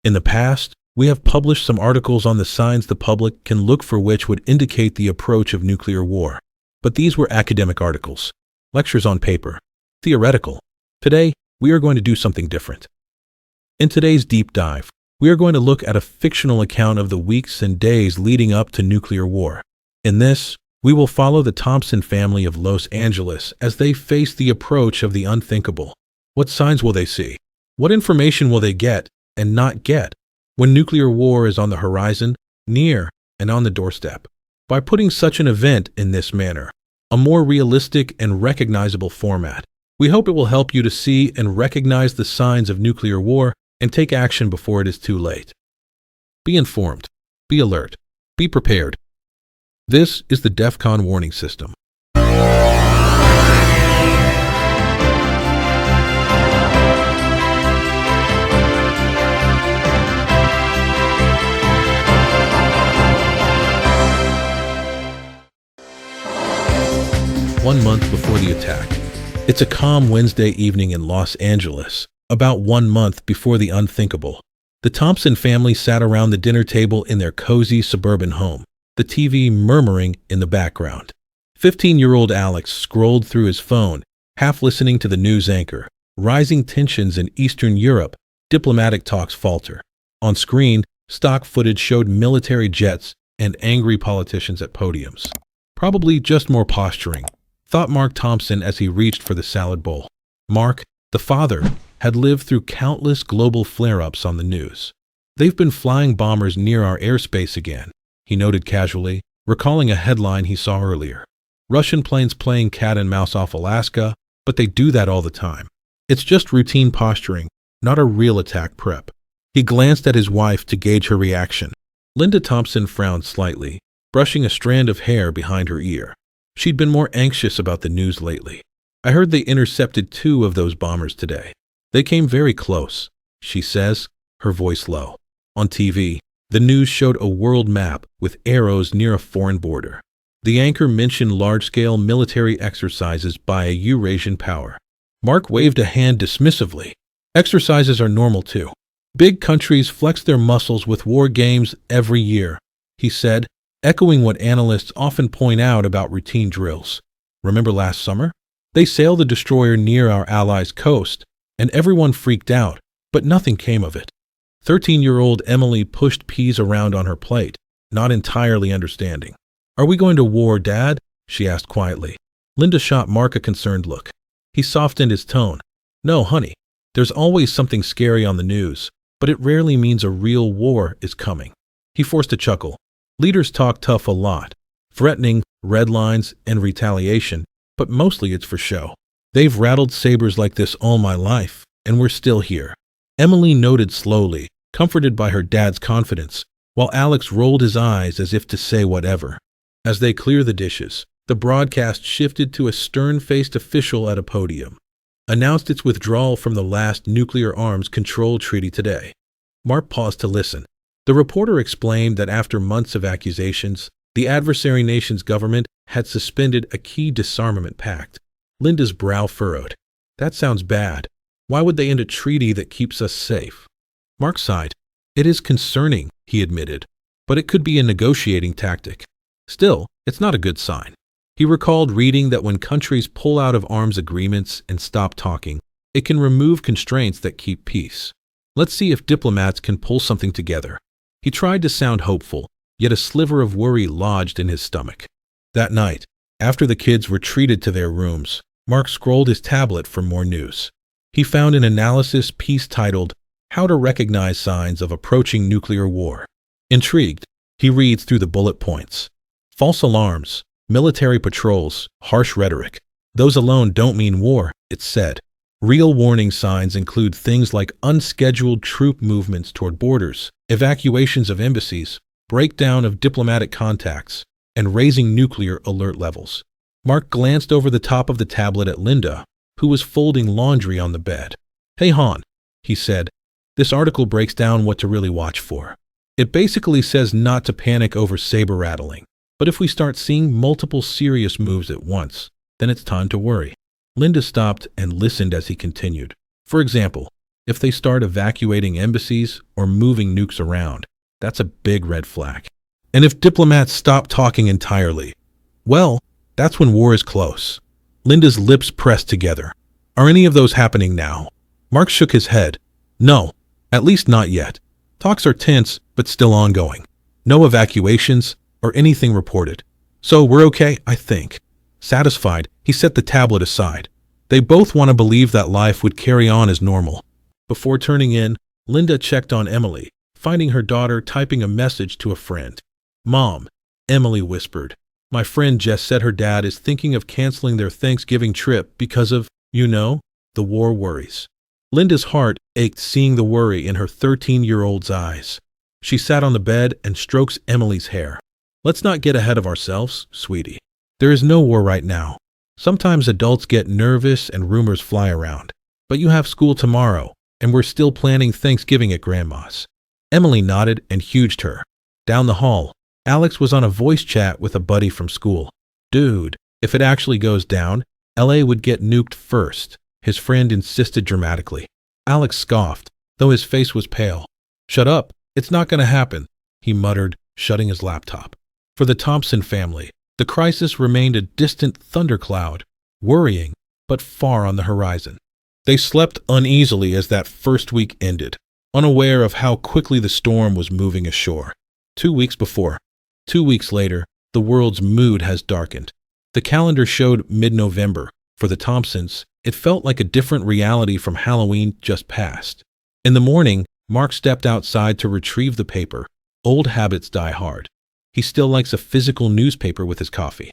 In the past, we have published some articles on the signs the public can look for which would indicate the approach of nuclear war. But these were academic articles, lectures on paper, theoretical. Today, we are going to do something different. In today's deep dive, we are going to look at a fictional account of the weeks and days leading up to nuclear war. In this, we will follow the Thompson family of Los Angeles as they face the approach of the unthinkable. What signs will they see? What information will they get and not get when nuclear war is on the horizon, near, and on the doorstep? By putting such an event in this manner, a more realistic and recognizable format, we hope it will help you to see and recognize the signs of nuclear war and take action before it is too late. Be informed, be alert, be prepared. This is the DEFCON warning system. One month before the attack. It's a calm Wednesday evening in Los Angeles, about 1 month before the unthinkable. The Thompson family sat around the dinner table in their cozy suburban home, the TV murmuring in the background. 15-year-old Alex scrolled through his phone, half listening to the news anchor. Rising tensions in Eastern Europe, diplomatic talks falter. On screen, stock footage showed military jets and angry politicians at podiums. Probably just more posturing, thought Mark Thompson as he reached for the salad bowl. Mark, the father, had lived through countless global flare-ups on the news. They've been flying bombers near our airspace again, he noted casually, recalling a headline he saw earlier. Russian planes playing cat and mouse off Alaska, but they do that all the time. It's just routine posturing, not a real attack prep. He glanced at his wife to gauge her reaction. Linda Thompson frowned slightly, brushing a strand of hair behind her ear. She'd been more anxious about the news lately. I heard they intercepted 2 of those bombers today. They came very close, she says, her voice low. On TV, the news showed a world map with arrows near a foreign border. The anchor mentioned large-scale military exercises by a Eurasian power. Mark waved a hand dismissively. Exercises are normal too. Big countries flex their muscles with war games every year, he said, echoing what analysts often point out about routine drills. Remember last summer? They sailed the destroyer near our allies' coast, and everyone freaked out, but nothing came of it. 13-year-old Emily pushed peas around on her plate, not entirely understanding. Are we going to war, Dad? She asked quietly. Linda shot Mark a concerned look. He softened his tone. No, honey, there's always something scary on the news, but it rarely means a real war is coming. He forced a chuckle. Leaders talk tough a lot, threatening, red lines, and retaliation, but mostly it's for show. They've rattled sabers like this all my life, and we're still here. Emily nodded slowly, comforted by her dad's confidence, while Alex rolled his eyes as if to say whatever. As they clear the dishes, the broadcast shifted to a stern-faced official at a podium. Announced its withdrawal from the last nuclear arms control treaty today. Mark paused to listen. The reporter explained that after months of accusations, the adversary nation's government had suspended a key disarmament pact. Linda's brow furrowed. That sounds bad. Why would they end a treaty that keeps us safe? Mark sighed. It is concerning, he admitted, but it could be a negotiating tactic. Still, it's not a good sign. He recalled reading that when countries pull out of arms agreements and stop talking, it can remove constraints that keep peace. Let's see if diplomats can pull something together. He tried to sound hopeful, yet a sliver of worry lodged in his stomach. That night, after the kids retreated to their rooms, Mark scrolled his tablet for more news. He found an analysis piece titled, How to Recognize Signs of Approaching Nuclear War. Intrigued, he reads through the bullet points. False alarms, military patrols, harsh rhetoric. Those alone don't mean war, it said. Real warning signs include things like unscheduled troop movements toward borders, evacuations of embassies, breakdown of diplomatic contacts, and raising nuclear alert levels. Mark glanced over the top of the tablet at Linda, who was folding laundry on the bed. Hey, Han, he said, this article breaks down what to really watch for. It basically says not to panic over saber rattling, but if we start seeing multiple serious moves at once, then it's time to worry. Linda stopped and listened as he continued. For example, If they start evacuating embassies or moving nukes around, that's a big red flag. And if diplomats stop talking entirely, well, that's when war is close. Linda's lips pressed together. Are any of those happening now? Mark shook his head. No, at least not yet. Talks are tense, but still ongoing. No evacuations or anything reported. So we're okay, I think. Satisfied, he set the tablet aside. They both want to believe that life would carry on as normal. Before turning in, Linda checked on Emily, finding her daughter typing a message to a friend. "Mom," Emily whispered. "My friend Jess said her dad is thinking of canceling their Thanksgiving trip because of, the war worries." Linda's heart ached seeing the worry in her 13-year-old's eyes. She sat on the bed and stroked Emily's hair. "Let's not get ahead of ourselves, sweetie. There is no war right now. Sometimes adults get nervous and rumors fly around. But you have school tomorrow, and we're still planning Thanksgiving at Grandma's." Emily nodded and huged her. Down the hall, Alex was on a voice chat with a buddy from school. "Dude, if it actually goes down, LA would get nuked first," his friend insisted dramatically. Alex scoffed, though his face was pale. "Shut up, it's not going to happen," he muttered, shutting his laptop. For the Thompson family, the crisis remained a distant thundercloud, worrying, but far on the horizon. They slept uneasily as that first week ended, unaware of how quickly the storm was moving ashore. 2 weeks before. 2 weeks later, the world's mood has darkened. The calendar showed mid-November. For the Thompsons, it felt like a different reality from Halloween just past. In the morning, Mark stepped outside to retrieve the paper. Old habits die hard. He still likes a physical newspaper with his coffee.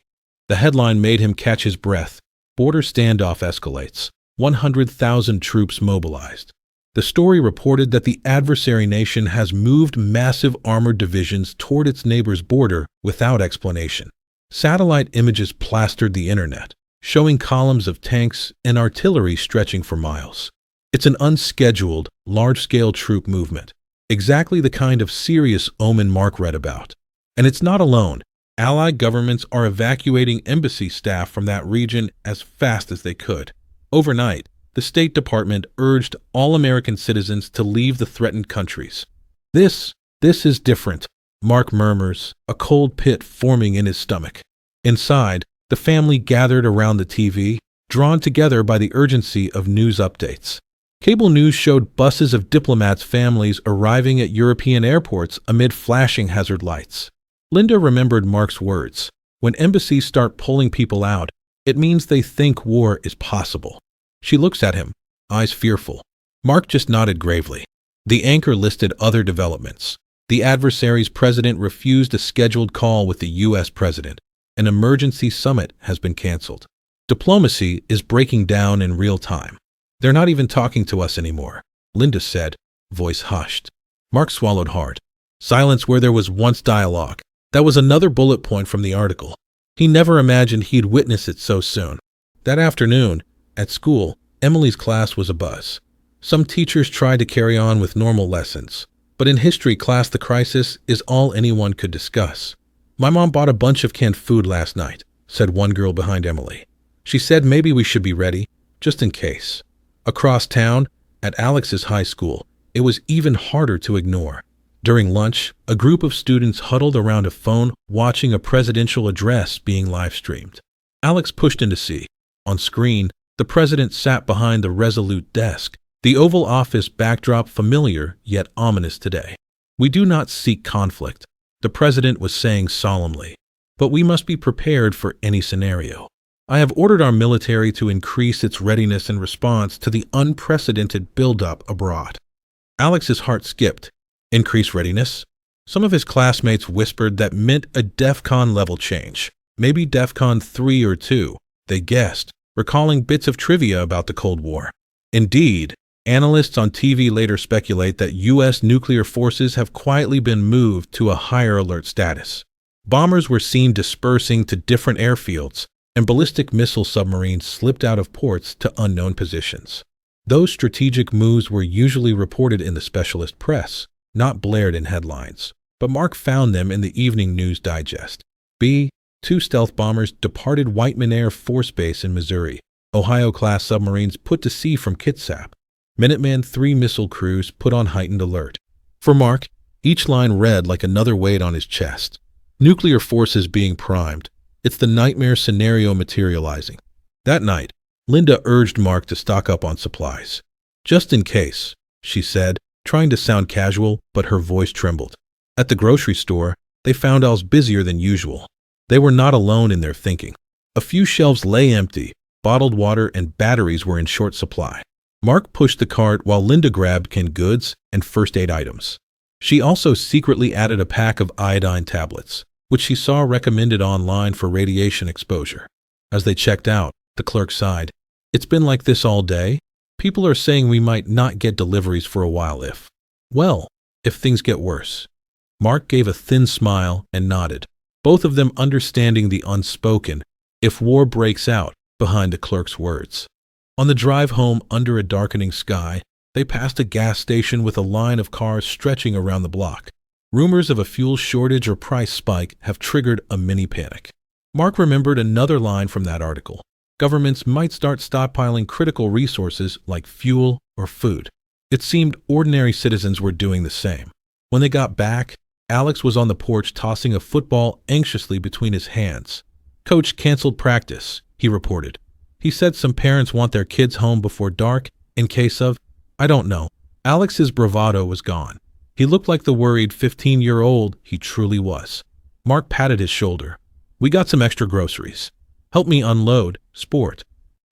The headline made him catch his breath. Border standoff escalates. 100,000 troops mobilized. The story reported that the adversary nation has moved massive armored divisions toward its neighbor's border without explanation. Satellite images plastered the internet, showing columns of tanks and artillery stretching for miles. It's an unscheduled, large-scale troop movement, exactly the kind of serious omen Mark read about. And it's not alone. Allied governments are evacuating embassy staff from that region as fast as they could. Overnight, the State Department urged all American citizens to leave the threatened countries. This is different, Mark murmurs, a cold pit forming in his stomach. Inside, the family gathered around the TV, drawn together by the urgency of news updates. Cable news showed buses of diplomats' families arriving at European airports amid flashing hazard lights. Linda remembered Mark's words. When embassies start pulling people out, it means they think war is possible. She looks at him, eyes fearful. Mark just nodded gravely. The anchor listed other developments. The adversary's president refused a scheduled call with the U.S. president. An emergency summit has been canceled. Diplomacy is breaking down in real time. "They're not even talking to us anymore," Linda said, voice hushed. Mark swallowed hard. Silence where there was once dialogue. That was another bullet point from the article. He never imagined he'd witness it so soon. That afternoon, at school, Emily's class was abuzz. Some teachers tried to carry on with normal lessons, but in history class the crisis is all anyone could discuss. "My mom bought a bunch of canned food last night," said one girl behind Emily. "She said maybe we should be ready, just in case." Across town, at Alex's high school, it was even harder to ignore. During lunch, a group of students huddled around a phone watching a presidential address being live-streamed. Alex pushed in to see. On screen, the president sat behind the resolute desk, the Oval Office backdrop familiar yet ominous today. "We do not seek conflict," the president was saying solemnly, "but we must be prepared for any scenario. I have ordered our military to increase its readiness in response to the unprecedented buildup abroad." Alex's heart skipped. Increase readiness? Some of his classmates whispered that meant a DEFCON level change, maybe DEFCON 3 or 2, they guessed, recalling bits of trivia about the Cold War. Indeed, analysts on TV later speculate that U.S. nuclear forces have quietly been moved to a higher alert status. Bombers were seen dispersing to different airfields, and ballistic missile submarines slipped out of ports to unknown positions. Those strategic moves were usually reported in the specialist press, not blared in headlines, but Mark found them in the Evening News Digest. Two stealth bombers departed Whiteman Air Force Base in Missouri, Ohio-class submarines put to sea from Kitsap. Minuteman III missile crews put on heightened alert. For Mark, each line read like another weight on his chest. Nuclear forces being primed. It's the nightmare scenario materializing. That night, Linda urged Mark to stock up on supplies. Just in case, she said, trying to sound casual, but her voice trembled. At the grocery store, they found Els busier than usual. They were not alone in their thinking. A few shelves lay empty, bottled water and batteries were in short supply. Mark pushed the cart while Linda grabbed canned goods and first aid items. She also secretly added a pack of iodine tablets, which she saw recommended online for radiation exposure. As they checked out, the clerk sighed. It's been like this all day. People are saying we might not get deliveries for a while if things get worse. Mark gave a thin smile and nodded, both of them understanding the unspoken, if war breaks out, behind the clerk's words. On the drive home under a darkening sky, they passed a gas station with a line of cars stretching around the block. Rumors of a fuel shortage or price spike have triggered a mini panic. Mark remembered another line from that article. Governments might start stockpiling critical resources like fuel or food. It seemed ordinary citizens were doing the same. When they got back, Alex was on the porch tossing a football anxiously between his hands. Coach canceled practice, he reported. He said some parents want their kids home before dark in case of, I don't know. Alex's bravado was gone. He looked like the worried 15-year-old he truly was. Mark patted his shoulder. We got some extra groceries. Help me unload, sport.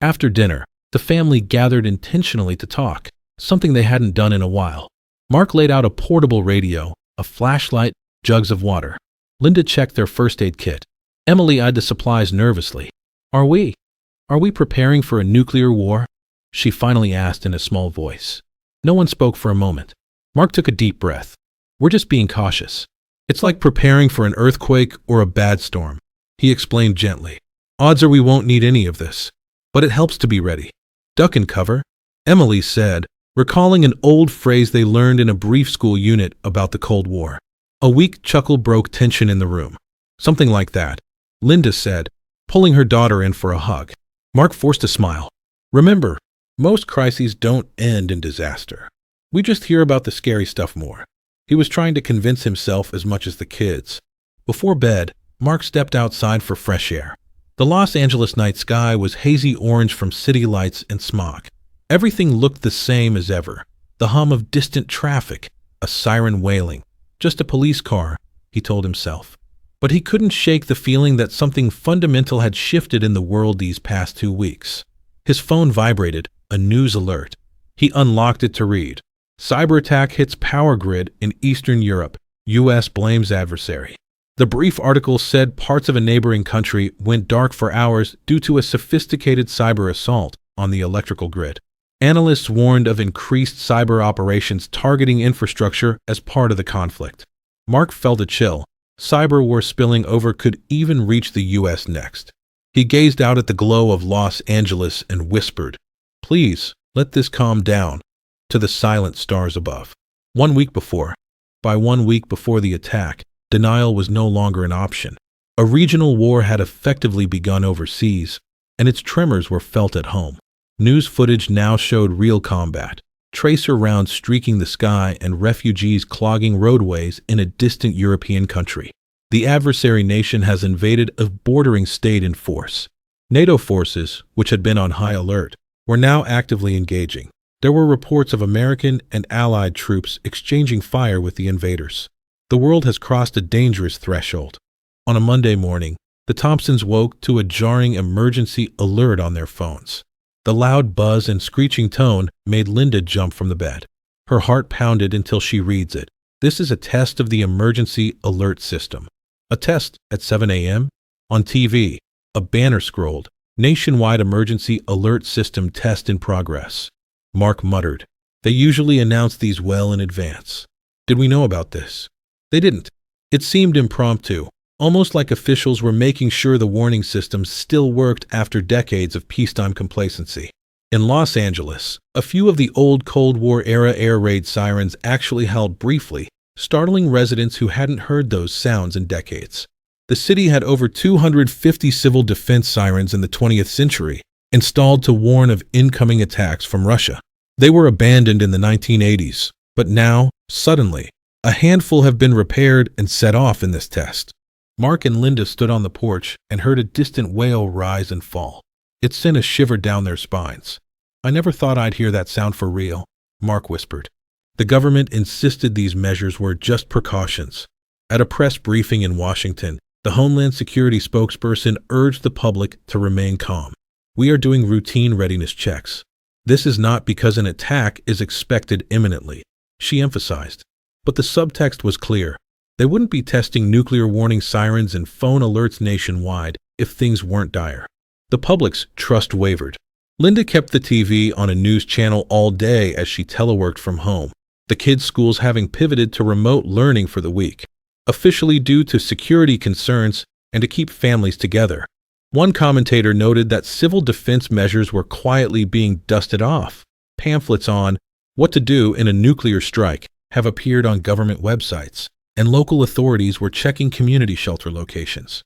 After dinner, the family gathered intentionally to talk, something they hadn't done in a while. Mark laid out a portable radio, a flashlight, jugs of water. Linda checked their first aid kit. Emily eyed the supplies nervously. Are we preparing for a nuclear war? She finally asked in a small voice. No one spoke for a moment. Mark took a deep breath. We're just being cautious. It's like preparing for an earthquake or a bad storm, he explained gently. Odds are we won't need any of this, but it helps to be ready. Duck and cover, Emily said, recalling an old phrase they learned in a brief school unit about the Cold War. A weak chuckle broke tension in the room. Something like that, Linda said, pulling her daughter in for a hug. Mark forced a smile. Remember, most crises don't end in disaster. We just hear about the scary stuff more. He was trying to convince himself as much as the kids. Before bed, Mark stepped outside for fresh air. The Los Angeles night sky was hazy orange from city lights and smog. Everything looked the same as ever. The hum of distant traffic, a siren wailing. Just a police car, he told himself. But he couldn't shake the feeling that something fundamental had shifted in the world these past 2 weeks. His phone vibrated, a news alert. He unlocked it to read. Cyberattack hits power grid in Eastern Europe. U.S. blames adversary. The brief article said parts of a neighboring country went dark for hours due to a sophisticated cyber assault on the electrical grid. Analysts warned of increased cyber operations targeting infrastructure as part of the conflict. Mark felt a chill. Cyber war spilling over could even reach the U.S. next. He gazed out at the glow of Los Angeles and whispered, "Please, let this calm down," to the silent stars above. 1 week before, by 1 week before the attack, denial was no longer an option. A regional war had effectively begun overseas, and its tremors were felt at home. News footage now showed real combat, tracer rounds streaking the sky and refugees clogging roadways in a distant European country. The adversary nation has invaded a bordering state in force. NATO forces, which had been on high alert, were now actively engaging. There were reports of American and Allied troops exchanging fire with the invaders. The world has crossed a dangerous threshold. On a Monday morning, the Thompsons woke to a jarring emergency alert on their phones. The loud buzz and screeching tone made Linda jump from the bed. Her heart pounded until she reads it. This is a test of the emergency alert system. A test at 7 a.m.? On TV, a banner scrolled, "Nationwide Emergency Alert System Test in Progress." Mark muttered. They usually announce these well in advance. Did we know about this? They didn't. It seemed impromptu, almost like officials were making sure the warning system still worked after decades of peacetime complacency. In Los Angeles, a few of the old Cold War-era air raid sirens actually held briefly, startling residents who hadn't heard those sounds in decades. The city had over 250 civil defense sirens in the 20th century, installed to warn of incoming attacks from Russia. They were abandoned in the 1980s, but now, suddenly, a handful have been repaired and set off in this test. Mark and Linda stood on the porch and heard a distant wail rise and fall. It sent a shiver down their spines. "I never thought I'd hear that sound for real," Mark whispered. The government insisted these measures were just precautions. At a press briefing in Washington, the Homeland Security spokesperson urged the public to remain calm. "We are doing routine readiness checks. This is not because an attack is expected imminently," she emphasized. But the subtext was clear. They wouldn't be testing nuclear warning sirens and phone alerts nationwide if things weren't dire. The public's trust wavered. Linda kept the TV on a news channel all day as she teleworked from home, the kids' schools having pivoted to remote learning for the week, officially due to security concerns and to keep families together. One commentator noted that civil defense measures were quietly being dusted off. Pamphlets on what to do in a nuclear strike have appeared on government websites, and local authorities were checking community shelter locations.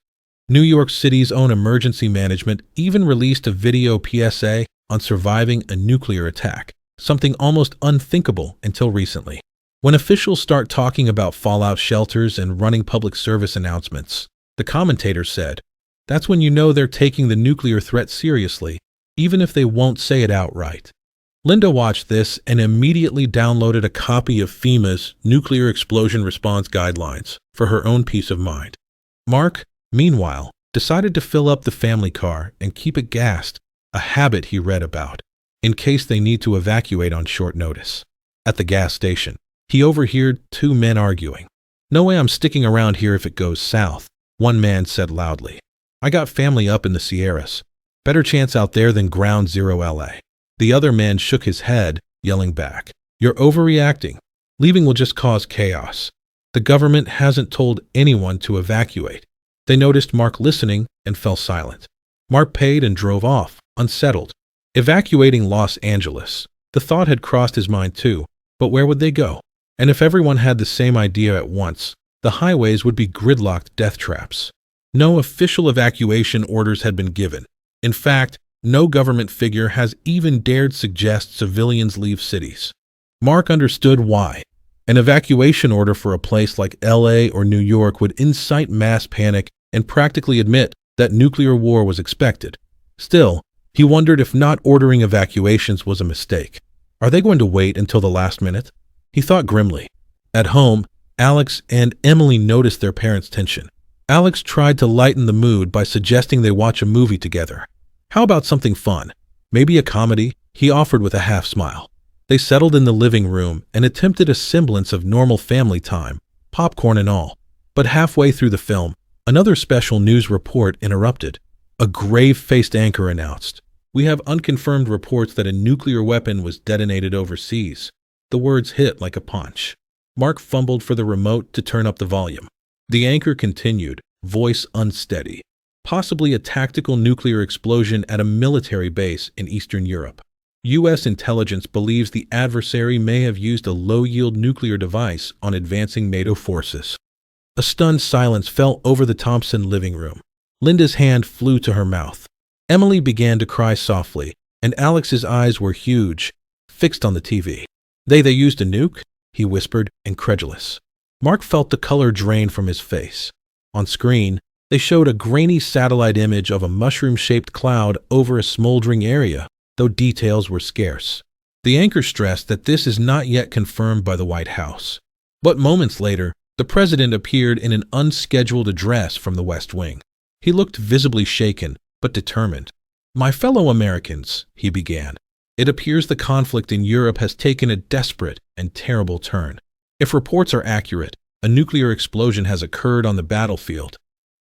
New York City's own emergency management even released a video PSA on surviving a nuclear attack, something almost unthinkable until recently. When officials start talking about fallout shelters and running public service announcements, the commentator said, that's when you know they're taking the nuclear threat seriously, even if they won't say it outright. Linda watched this and immediately downloaded a copy of FEMA's Nuclear Explosion Response Guidelines for her own peace of mind. Mark, meanwhile, decided to fill up the family car and keep it gassed, a habit he read about, in case they need to evacuate on short notice. At the gas station, he overheard two men arguing. "No way I'm sticking around here if it goes south," one man said loudly. "I got family up in the Sierras. Better chance out there than Ground Zero LA. The other man shook his head, yelling back, "You're overreacting. Leaving will just cause chaos. The government hasn't told anyone to evacuate." They noticed Mark listening and fell silent. Mark paid and drove off, unsettled. Evacuating Los Angeles. The thought had crossed his mind too, but where would they go? And if everyone had the same idea at once, the highways would be gridlocked death traps. No official evacuation orders had been given. In fact, no government figure has even dared suggest civilians leave cities. Mark understood why. An evacuation order for a place like LA or New York would incite mass panic and practically admit that nuclear war was expected. Still, he wondered if not ordering evacuations was a mistake. Are they going to wait until the last minute? He thought grimly. At home, Alex and Emily noticed their parents' tension. Alex tried to lighten the mood by suggesting they watch a movie together. "How about something fun? Maybe a comedy?" he offered with a half smile. They settled in the living room and attempted a semblance of normal family time, popcorn and all. But halfway through the film, another special news report interrupted. A grave-faced anchor announced, "We have unconfirmed reports that a nuclear weapon was detonated overseas." The words hit like a punch. Mark fumbled for the remote to turn up the volume. The anchor continued, voice unsteady. "Possibly a tactical nuclear explosion at a military base in Eastern Europe. U.S. intelligence believes the adversary may have used a low-yield nuclear device on advancing NATO forces." A stunned silence fell over the Thompson living room. Linda's hand flew to her mouth. Emily began to cry softly, and Alex's eyes were huge, fixed on the TV. They used a nuke?" he whispered, incredulous. Mark felt the color drain from his face. On screen, they showed a grainy satellite image of a mushroom-shaped cloud over a smoldering area, though details were scarce. The anchor stressed that this is not yet confirmed by the White House. But moments later, the president appeared in an unscheduled address from the West Wing. He looked visibly shaken, but determined. "My fellow Americans," he began, "it appears the conflict in Europe has taken a desperate and terrible turn. If reports are accurate, a nuclear explosion has occurred on the battlefield."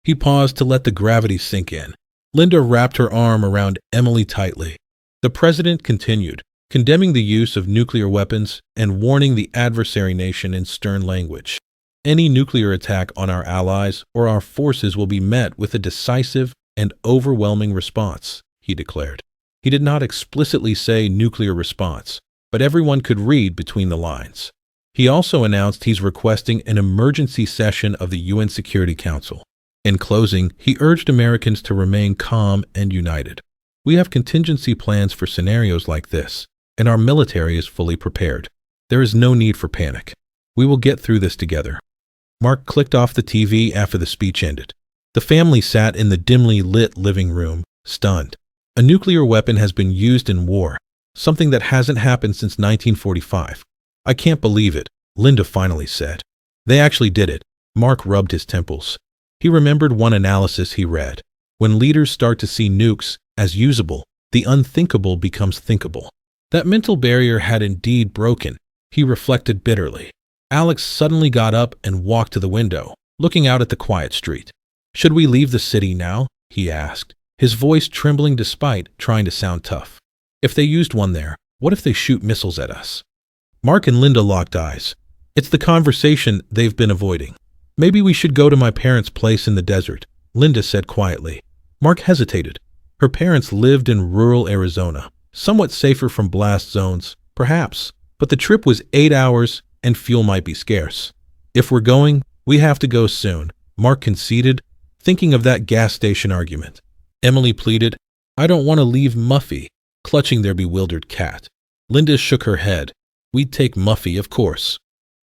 He paused to let the gravity sink in. Linda wrapped her arm around Emily tightly. The president continued, condemning the use of nuclear weapons and warning the adversary nation in stern language. "Any nuclear attack on our allies or our forces will be met with a decisive and overwhelming response," he declared. He did not explicitly say nuclear response, but everyone could read between the lines. He also announced he's requesting an emergency session of the UN Security Council. In closing, he urged Americans to remain calm and united. "We have contingency plans for scenarios like this. and our military is fully prepared. There is no need for panic. We will get through this together." Mark clicked off the TV after the speech ended. The family sat in the dimly lit living room, stunned. A nuclear weapon has been used in war, something that hasn't happened since 1945. "I can't believe it," Linda finally said. "They actually did it." Mark rubbed his temples. He remembered one analysis he read. When leaders start to see nukes as usable, the unthinkable becomes thinkable. That mental barrier had indeed broken, he reflected bitterly. Alex suddenly got up and walked to the window, looking out at the quiet street. "Should we leave the city now?" he asked, his voice trembling despite trying to sound tough. "If they used one there, what if they shoot missiles at us?" Mark and Linda locked eyes. It's the conversation they've been avoiding. "Maybe we should go to my parents' place in the desert," Linda said quietly. Mark hesitated. Her parents lived in rural Arizona, somewhat safer from blast zones, perhaps, but the trip was 8 hours and fuel might be scarce. "If we're going, we have to go soon," Mark conceded, thinking of that gas station argument. Emily pleaded, "I don't want to leave Muffy," clutching their bewildered cat. Linda shook her head. "We'd take Muffy, of course."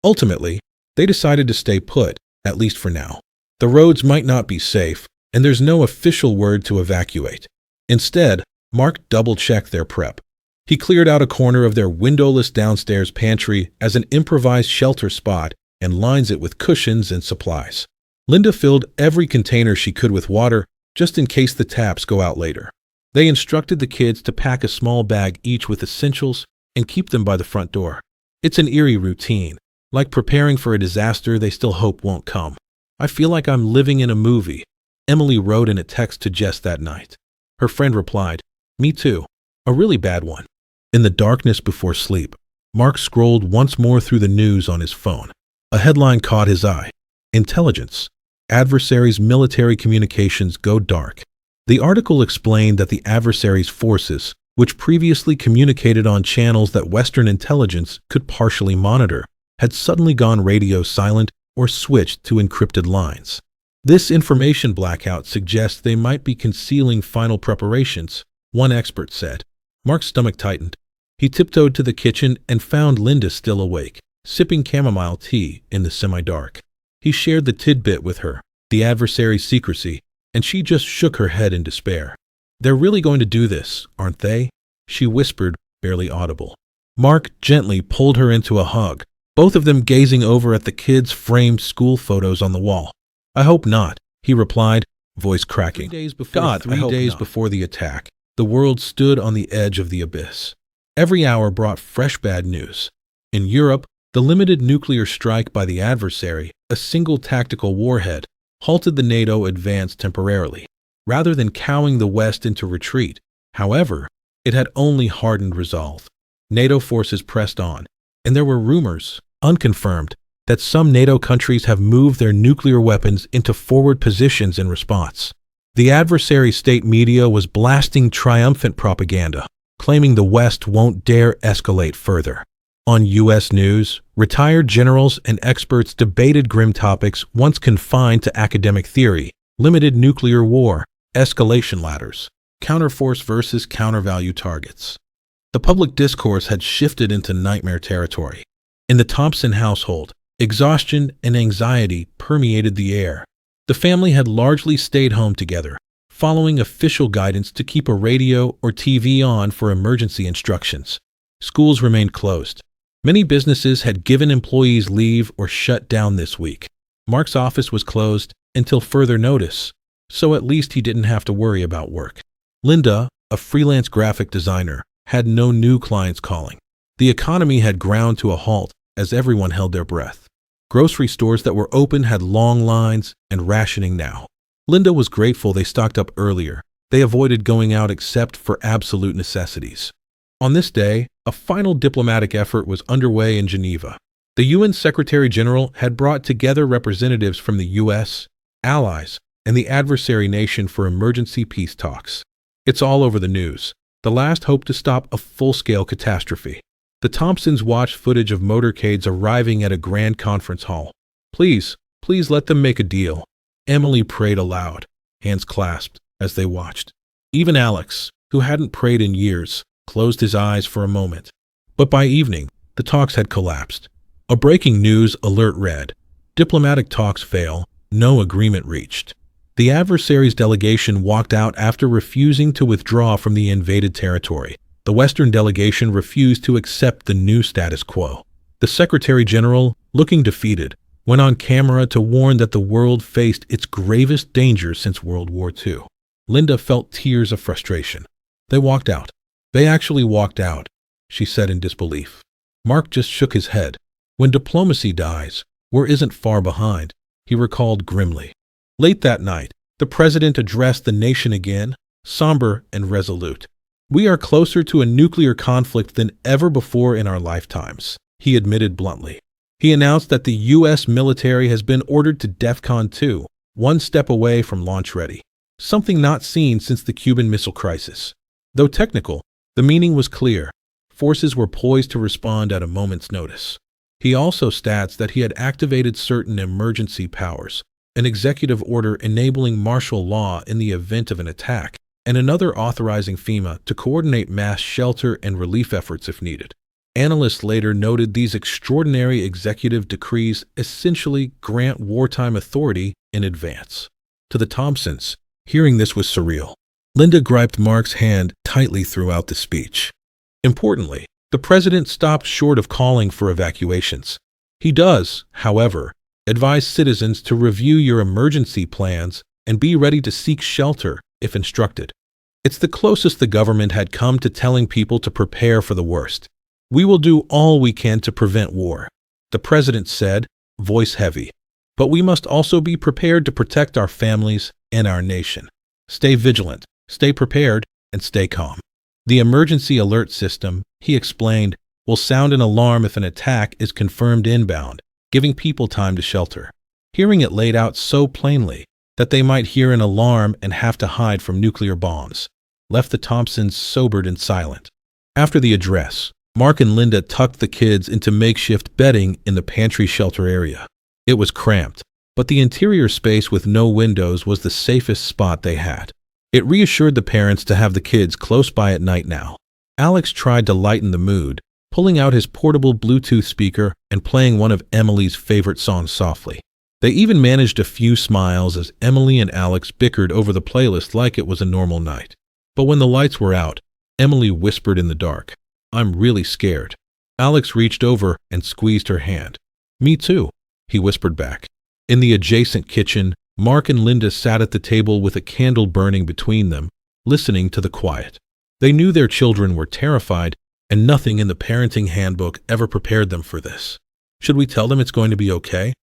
Ultimately, they decided to stay put, at least for now. The roads might not be safe, and there's no official word to evacuate. Instead, Mark double-checked their prep. He cleared out a corner of their windowless downstairs pantry as an improvised shelter spot and lines it with cushions and supplies. Linda filled every container she could with water, just in case the taps go out later. They instructed the kids to pack a small bag each with essentials and keep them by the front door. It's an eerie routine, like preparing for a disaster they still hope won't come. "I feel like I'm living in a movie," Emily wrote in a text to Jess that night. Her friend replied, "Me too. A really bad one." In the darkness before sleep, Mark scrolled once more through the news on his phone. A headline caught his eye. "Intelligence. Adversaries' military communications go dark." The article explained that the adversaries' forces, which previously communicated on channels that Western intelligence could partially monitor, had suddenly gone radio silent or switched to encrypted lines. This information blackout suggests they might be concealing final preparations, one expert said. Mark's stomach tightened. He tiptoed to the kitchen and found Linda still awake, sipping chamomile tea in the semi-dark. He shared the tidbit with her, the adversary's secrecy, and she just shook her head in despair. "They're really going to do this, aren't they?" she whispered, barely audible. Mark gently pulled her into a hug, both of them gazing over at the kids' framed school photos on the wall. "I hope not," he replied, voice cracking. 3 days before the attack, the world stood on the edge of the abyss. Every hour brought fresh bad news. In Europe, the limited nuclear strike by the adversary, a single tactical warhead, halted the NATO advance temporarily, rather than cowing the West into retreat. However, it had only hardened resolve. NATO forces pressed on, and there were rumors, unconfirmed, that some NATO countries have moved their nuclear weapons into forward positions in response. The adversary state media was blasting triumphant propaganda, claiming the West won't dare escalate further. On U.S. news, retired generals and experts debated grim topics once confined to academic theory: limited nuclear war, escalation ladders, counterforce versus countervalue targets. The public discourse had shifted into nightmare territory. In the Thompson household, exhaustion and anxiety permeated the air. The family had largely stayed home together, following official guidance to keep a radio or TV on for emergency instructions. Schools remained closed. Many businesses had given employees leave or shut down this week. Mark's office was closed until further notice, so at least he didn't have to worry about work. Linda, a freelance graphic designer, had no new clients calling. The economy had ground to a halt as everyone held their breath. Grocery stores that were open had long lines and rationing now. Linda was grateful they stocked up earlier. They avoided going out except for absolute necessities. On this day, a final diplomatic effort was underway in Geneva. The UN Secretary General had brought together representatives from the U.S., allies, and the adversary nation for emergency peace talks. It's all over the news. The last hope to stop a full-scale catastrophe. The Thompsons watched footage of motorcades arriving at a grand conference hall. Please let them make a deal. Emily prayed aloud, hands clasped, as they watched. Even Alex, who hadn't prayed in years, closed his eyes for a moment. But by evening, the talks had collapsed. A breaking news alert read, "Diplomatic talks fail, no agreement reached." The adversary's delegation walked out after refusing to withdraw from the invaded territory. The Western delegation refused to accept the new status quo. The Secretary General, looking defeated, went on camera to warn that the world faced its gravest danger since World War II. Linda felt tears of frustration. They walked out. They actually walked out, she said in disbelief. Mark just shook his head. When diplomacy dies, war isn't far behind, he recalled grimly. Late that night, the president addressed the nation again, somber and resolute. "We are closer to a nuclear conflict than ever before in our lifetimes," he admitted bluntly. He announced that the U.S. military has been ordered to DEFCON 2, one step away from launch ready, something not seen since the Cuban Missile Crisis. Though technical, the meaning was clear. Forces were poised to respond at a moment's notice. He also states that he had activated certain emergency powers, an executive order enabling martial law in the event of an attack, and another authorizing FEMA to coordinate mass shelter and relief efforts if needed. Analysts later noted these extraordinary executive decrees essentially grant wartime authority in advance. To the Thompsons, hearing this was surreal. Linda gripped Mark's hand tightly throughout the speech. Importantly, the president stopped short of calling for evacuations. He does, however, advise citizens to review your emergency plans and be ready to seek shelter if instructed. It's the closest the government had come to telling people to prepare for the worst. "We will do all we can to prevent war," the president said, voice heavy. "But we must also be prepared to protect our families and our nation. Stay vigilant, stay prepared, and stay calm." The emergency alert system, he explained, will sound an alarm if an attack is confirmed inbound, giving people time to shelter. Hearing it laid out so plainly that they might hear an alarm and have to hide from nuclear bombs, left the Thompsons sobered and silent. After the address, Mark and Linda tucked the kids into makeshift bedding in the pantry shelter area. It was cramped, but the interior space with no windows was the safest spot they had. It reassured the parents to have the kids close by at night now. Alex tried to lighten the mood, pulling out his portable Bluetooth speaker and playing one of Emily's favorite songs softly. They even managed a few smiles as Emily and Alex bickered over the playlist like it was a normal night. But when the lights were out, Emily whispered in the dark, "I'm really scared." Alex reached over and squeezed her hand. "Me too," he whispered back. In the adjacent kitchen, Mark and Linda sat at the table with a candle burning between them, listening to the quiet. They knew their children were terrified, and nothing in the parenting handbook ever prepared them for this. "Should we tell them it's going to be okay?"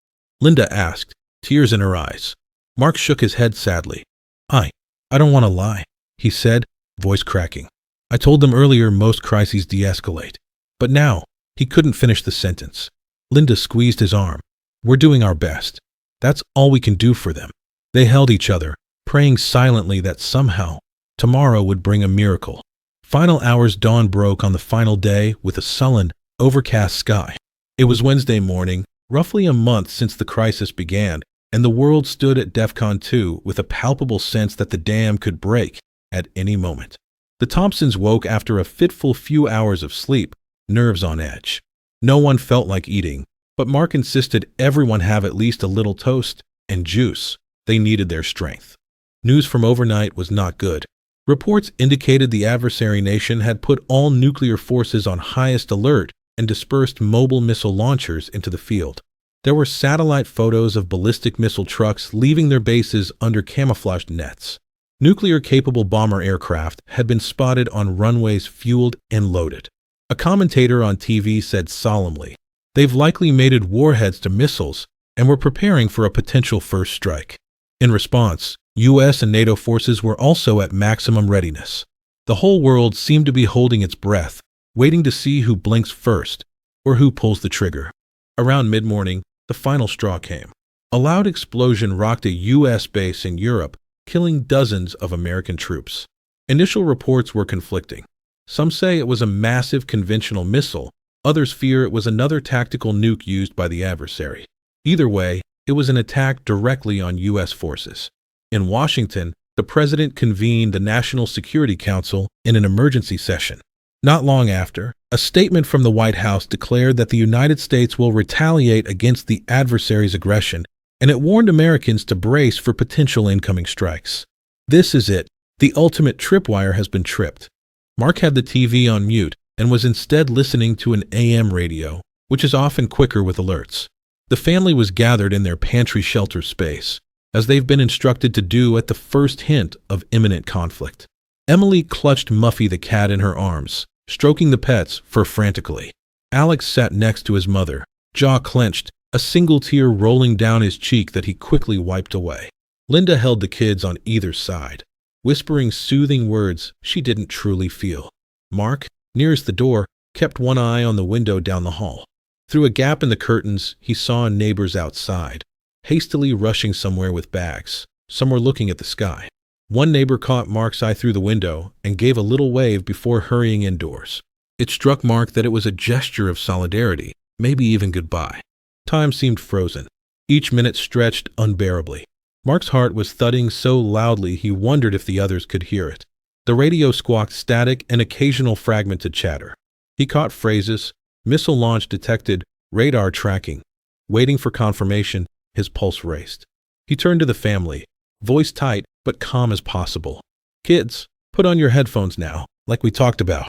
Linda asked, tears in her eyes. Mark shook his head sadly. I don't want to lie," he said, voice cracking. "I told them earlier most crises de-escalate. But now," he couldn't finish the sentence. Linda squeezed his arm. "We're doing our best. That's all we can do for them." They held each other, praying silently that somehow tomorrow would bring a miracle. Final hours dawn broke on the final day with a sullen, overcast sky. It was Wednesday morning, roughly a month since the crisis began, and the world stood at DEFCON 2 with a palpable sense that the dam could break at any moment. The Thompsons woke after a fitful few hours of sleep, nerves on edge. No one felt like eating, but Mark insisted everyone have at least a little toast and juice. They needed their strength. News from overnight was not good. Reports indicated the adversary nation had put all nuclear forces on highest alert and dispersed mobile missile launchers into the field. There were satellite photos of ballistic missile trucks leaving their bases under camouflaged nets. Nuclear-capable bomber aircraft had been spotted on runways fueled and loaded. A commentator on TV said solemnly, "They've likely mated warheads to missiles and were preparing for a potential first strike." In response, U.S. and NATO forces were also at maximum readiness. The whole world seemed to be holding its breath, waiting to see who blinks first or who pulls the trigger. Around mid-morning, the final straw came. A loud explosion rocked a U.S. base in Europe, killing dozens of American troops. Initial reports were conflicting. Some say it was a massive conventional missile, others fear it was another tactical nuke used by the adversary. Either way, it was an attack directly on U.S. forces. In Washington, the president convened the National Security Council in an emergency session. Not long after, a statement from the White House declared that the United States will retaliate against the adversary's aggression, and it warned Americans to brace for potential incoming strikes. This is it. The ultimate tripwire has been tripped. Mark had the TV on mute and was instead listening to an AM radio, which is often quicker with alerts. The family was gathered in their pantry shelter space, as they've been instructed to do at the first hint of imminent conflict. Emily clutched Muffy the cat in her arms, stroking the pet's fur frantically. Alex sat next to his mother, jaw clenched, a single tear rolling down his cheek that he quickly wiped away. Linda held the kids on either side, whispering soothing words she didn't truly feel. Mark, nearest the door, kept one eye on the window down the hall. Through a gap in the curtains, he saw neighbors outside, hastily rushing somewhere with bags. Some were looking at the sky. One neighbor caught Mark's eye through the window and gave a little wave before hurrying indoors. It struck Mark that it was a gesture of solidarity, maybe even goodbye. Time seemed frozen. Each minute stretched unbearably. Mark's heart was thudding so loudly he wondered if the others could hear it. The radio squawked static and occasional fragmented chatter. He caught phrases: missile launch detected, radar tracking. Waiting for confirmation, his pulse raced. He turned to the family, voice tight but calm as possible. "Kids, put on your headphones now, like we talked about."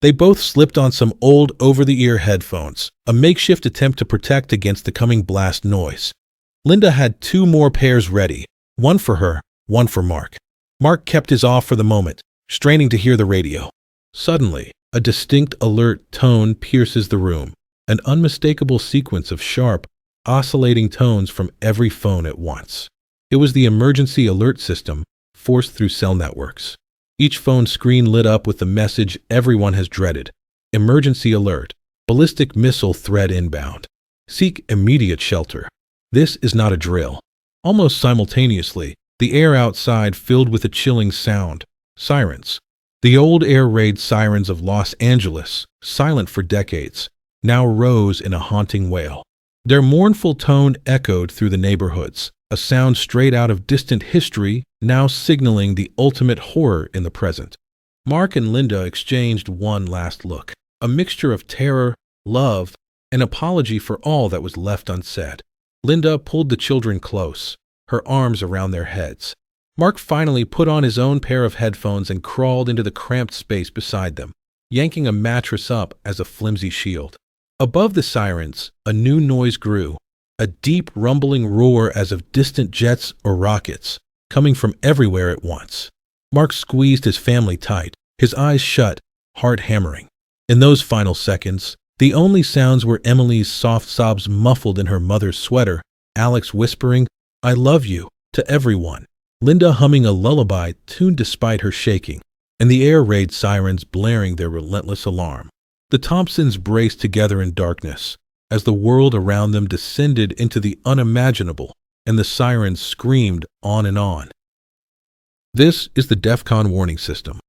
They both slipped on some old over-the-ear headphones, a makeshift attempt to protect against the coming blast noise. Linda had 2 more pairs ready, one for her, one for Mark. Mark kept his off for the moment, straining to hear the radio. Suddenly, a distinct alert tone pierces the room, an unmistakable sequence of sharp, oscillating tones from every phone at once. It was the emergency alert system, forced through cell networks. Each phone screen lit up with the message everyone has dreaded: emergency alert, ballistic missile threat inbound. Seek immediate shelter. This is not a drill. Almost simultaneously, the air outside filled with a chilling sound: sirens. The old air raid sirens of Los Angeles, silent for decades, now rose in a haunting wail. Their mournful tone echoed through the neighborhoods, a sound straight out of distant history, now signaling the ultimate horror in the present. Mark and Linda exchanged one last look, a mixture of terror, love, and apology for all that was left unsaid. Linda pulled the children close, her arms around their heads. Mark finally put on his own pair of headphones and crawled into the cramped space beside them, yanking a mattress up as a flimsy shield. Above the sirens, a new noise grew, a deep rumbling roar as of distant jets or rockets, coming from everywhere at once. Mark squeezed his family tight, his eyes shut, heart hammering. In those final seconds, the only sounds were Emily's soft sobs muffled in her mother's sweater, Alex whispering, "I love you," to everyone, Linda humming a lullaby tuned despite her shaking, and the air raid sirens blaring their relentless alarm. The Thompsons braced together in darkness, as the world around them descended into the unimaginable, and the sirens screamed on and on. This is the DEFCON warning system.